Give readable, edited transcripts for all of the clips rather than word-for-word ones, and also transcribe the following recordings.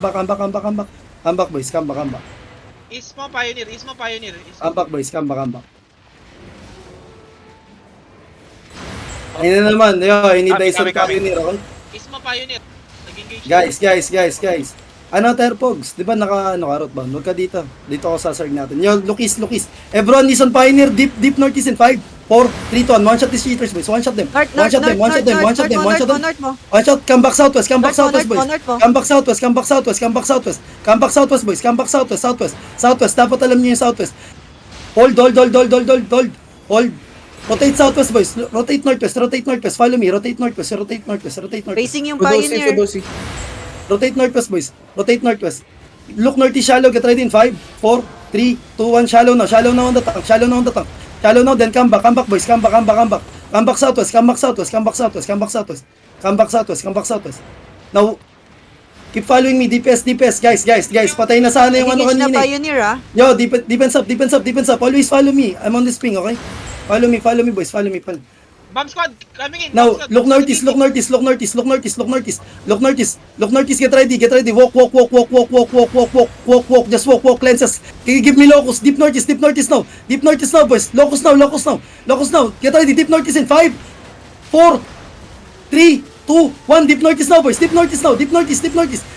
Comeback. Comeback, boys. Comeback. Ismo Pioneer. Comeback, boys. Comeback. Ayun na naman. Yo, I need Copy, Dyson copy, copy. Pioneer, okay? Ismo Pioneer. Nag-engage. Guys. Ano, Terpogs? Di ba naka-root ba? Huwag ka dito. Dito ako sasarg natin. Yo, Lukis. Everyone, Dyson Pioneer. Deep northeast in 5, 4, 3, 2, 1. One shot these cheaters, boys. One shot them. One shot them. One shot. Come back southwest, boys. Come back southwest, boys. Come back southwest. Southwest. Dapat alam niyo yung southwest. Hold. Rotate southwest, boys. Rotate northwest. Follow me. Rotate northwest. Facing yung Pioneer. Rotate northwest, boys. Rotate northwest. Look northeast shallow. Get ready in 5, 4, 3, 2, 1. Shallow now on the tank. Shallow now, then come back, boys. Come back. Come back southwest. Now, keep following me. DPS. Guys. Patay na sana yung ano Engage na kanina. Pioneer, ah. Yo, defense up. Always follow me. I'm on this ping, okay? Follow me, boys. Follow me. Bomb squad coming in. Now, Bomb squad. look northeast. Get ready. Walk. Just walk. Lenses. Give me locus. Deep northeast now. Boys. Locus now. Get ready. Deep northeast in 5, 4, 3, 2, 1. Deep northeast now, boys. Deep northeast.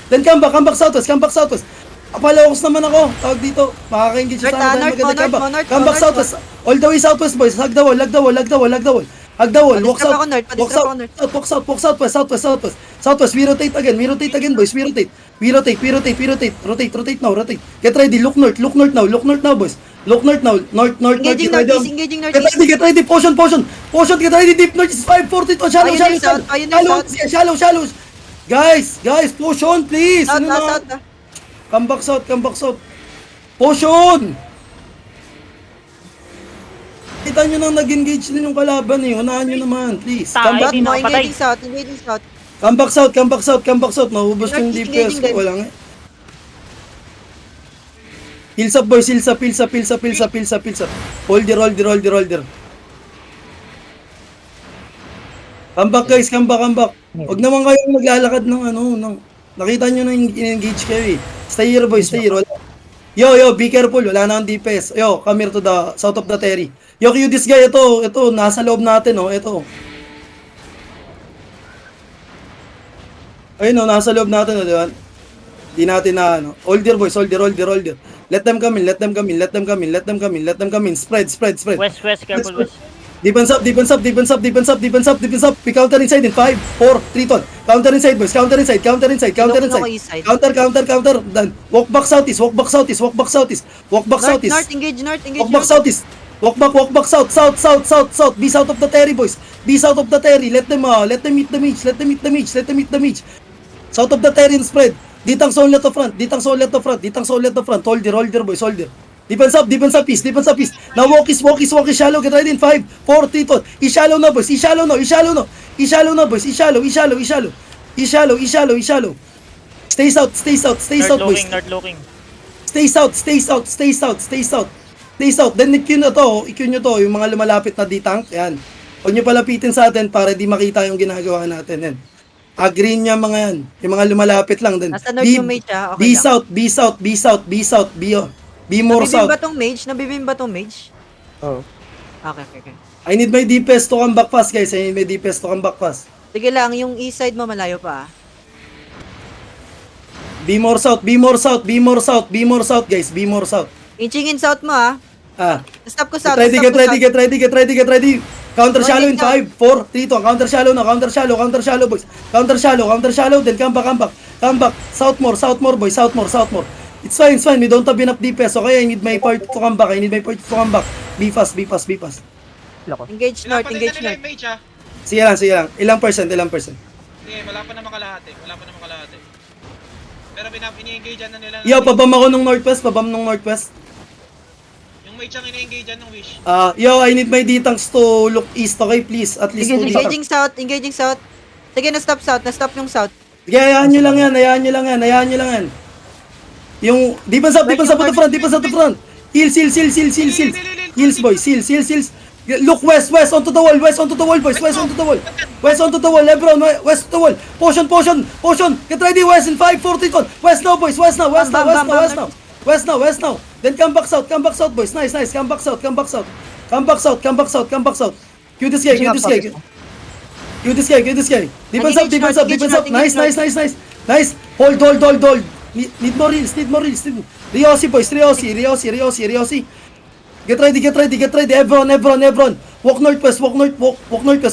Then come back southwest. Apalocus naman ako. Tawag dito. Makaka-engage sa sana. Come back southwest. All the way southwest, boys. Hug the wall. Walk southwest. We rotate again, boys. We rotate now. Get ready. Look north now, boys. Look north now. North. Engaging northeast. Get ready. Potion. Get ready. Deep north is 5, 4, 3, 2. Shallow. Guys. Potion, please. South. Come back south. Potion. Kita nyo nang nag-engage din yung kalaban eh. Unahan nyo naman, please. Come back. No, Patay. engaging south. Come back south. Naubos yung DPS ko. Wala nga. Heals up, boys. Heals up. Hold there. Come back, guys. Come back. Huwag naman kayong maglalakad ng nakita nyo na in-engage kayo eh. Stay here, boys. Wala. Yo, be careful. Wala na ang DPS. Yo, come here to the south of the Terry. Yo, this guy, ito, nasa loob natin, ito. Ayun, nasa loob natin, di ba? Di natin na, Hold there, boys. Hold there. Let them come in. Spread. West, careful, west. Defense up. We counter inside in 5, 4, 3, 2. Counter inside, boys. Counter inside. Counter. Done. Walk back southeast. North, engage north. Walk back south. Be south of the Terry, boys. Let them meet the mage. South of the Terry and spread. Ditang soul at the front. Hold there, boys. Defense up, peace. Now walk is shallow. Get ready in 5, 4, 3, 2. I-shallow na, boys. I-shallow na, boys. I-shallow. Stay south, boys. North looking. Stay south. Then i-Q nyo to, yung mga lumalapit na D-tank. Yan. Huwag nyo palapitin sa atin para di makita yung ginagawa natin. Yan. Agree niya mga yan. Yung mga lumalapit lang din. Nasa north yung mage, ah. Okay lang. Be south. Be more south. Nabibimba tong mage? Oh. Okay. I need my DPS to come back fast, guys. Sige lang, yung east side mo malayo pa, ah. Be more south, guys. Be more south. Inchingin south mo, ah. Stop ko south. Get ready. Counter shallow in 5, 4, 3, 2. Counter shallow, boys. Counter shallow, then come back. South more, boys. It's fine. We don't have enough DPS. Okay, I need my party to come back. Be fast. Engage north. Mage, ah. Sige lang. Ilang percent? Sige, wala pa naman kalahati. Pero ini-engage na nila. Yo, pabam ako nung northwest. Yung mage ang ini-engage ng wish. Yo, I need my D-tanks to look east, okay, please? At least 2 D-tanks. Engaging south. Sige, na-stop yung south. Sige, hayaan nyo lang yan. Yung, defense up at the front. Heals, boys. Heals. Look west, onto the wall, boys, west onto the wall. West onto the wall, Lebron, west to the wall. Potion. Get ready, west in 5, 4, 3, 2, 1. West now, boys, west now. West now. Then come back south, boys. Nice. Come back south. Cue this guy. Defense up. Nice. Hold. Need more reels. Riosi, boys, Riosi. Get ready. Ebron. Walk northwest,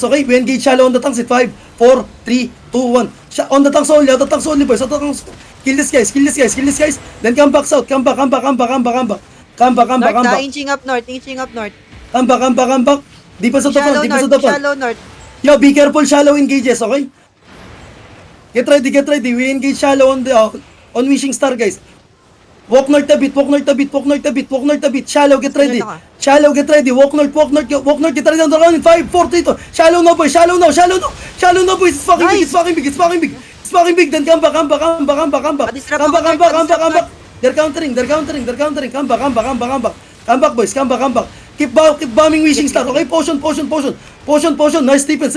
okay? We engage shallow on the tanks at 5, 4, 3, 2, 1. On the tanks only, boys. Kill these guys. Then come back south. Come back. North na, inching up north. Come back. Defense of the front. Shallow north. Yo, be careful, shallow engages, okay? Get ready. We engage shallow on Wishing Star, guys. Walk north a bit. Shallow, get ready. Walk north, get ready on the ground in 5, 4, 3, 2. Shallow now, boys. It's fucking big. Then come back. Disrupt north. They're countering. Come back, boys. Keep bombing Wishing Star, okay? Potion. Nice defense.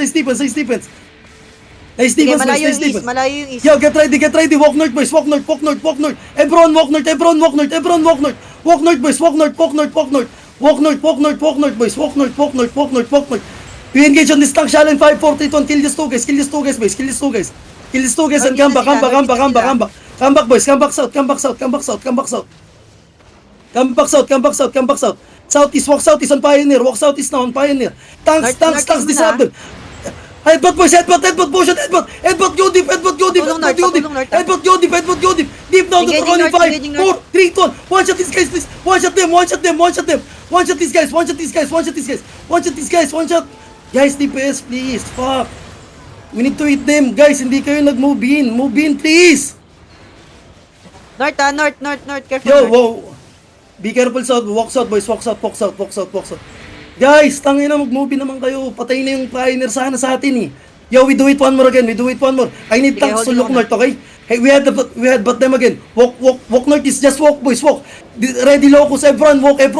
Malayo yung east. Yo, get ready. Walk north, boys. Walk north. Ebron, walk north. Walk north, boys. Walk north. We engage on this tank, shallow in 5, 4, 3, 2, 1. Kill these two guys, boys. Kill these two guys and come back. Come back, boys. Come back south. Southeast, walk southeast on Pioneer. Tanks, disrupt them. Headbutt, boys, headbutt, potion, headbutt, go deep. Headbutt, go deep. Deep now, the Engaging in north, 5, engaging 4, north. 3, 2, 1. One shot these guys, please. One shot them. One shot these guys. Guys, DPS, please. Fuck. We need to hit them. Guys, hindi kayo nag-move in, please. North. Careful. Yo, north. wow. Be careful south. Walk south, boys. Walk south. Guys, tangin na, mag-movie naman kayo. Patay na yung Pioneer sana sa atin eh. Yo, we do it one more again. I need Sige, tanks to hold look on. north, okay? Hey, we had but them again. Walk north is just walk, boys. Walk. Ready locus, everyone walk. Ready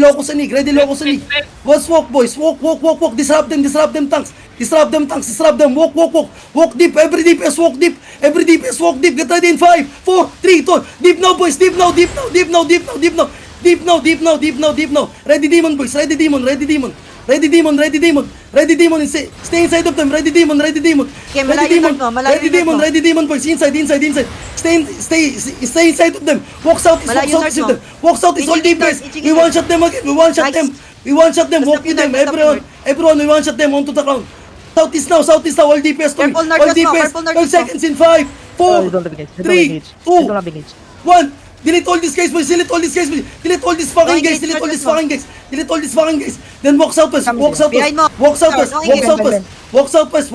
locus and Nick. Let's walk, boys. Walk. Disrupt them tanks. Walk deep. Every DPS walk deep. Get ready in 5, 4, 3, 2. Deep now, boys. Deep now. Ready demon, boys. Ready demon. Stay inside of them. Ready demon. Okay, malayo yung north mo. Ready demon, boys. Inside. Stay inside of them. Walk south. Malayo Walk north south mo. with them. Walk south is all Inching DPS. north, We one shot them again. We one shot them. Walk with them. Everyone. We one shot them onto the ground. Southeast now. All DPS to me. Careful north, All Cosmo. DPS. Careful north, 12 Cosmo. seconds in 5, 4, 3, 2, 1. Delete all these guys, boys. Delete all these fucking guys. Then walk southwest. Behind mo. Walk southwest. Don't engage. Walk southwest.